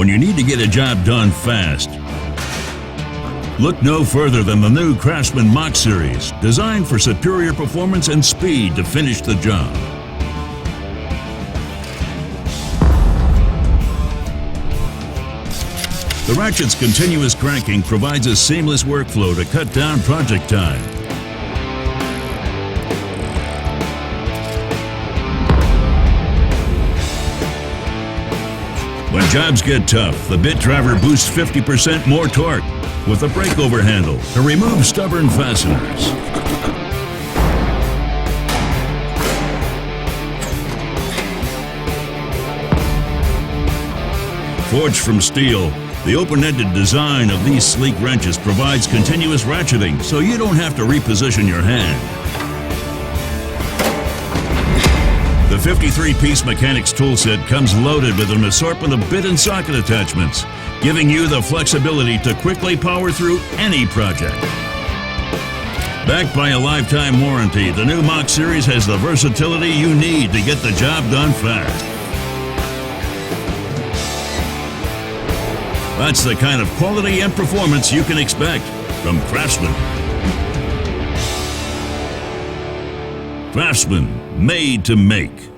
when you need to get a job done fast. Look no further than the new Craftsman Mach series, designed for superior performance and speed to finish the job. The ratchet's continuous cranking provides a seamless workflow to cut down project time. When jobs get tough, the bit driver boosts 50% more torque with a breakover handle to remove stubborn fasteners. Forged from steel, the open-ended design of these sleek wrenches provides continuous ratcheting, so you don't have to reposition your hand. The 53-piece mechanics toolset comes loaded with an assortment of bit and socket attachments, giving you the flexibility to quickly power through any project. Backed by a lifetime warranty, the new Mach series has the versatility you need to get the job done fast. That's the kind of quality and performance you can expect from Craftsman. Craftsman, made to make.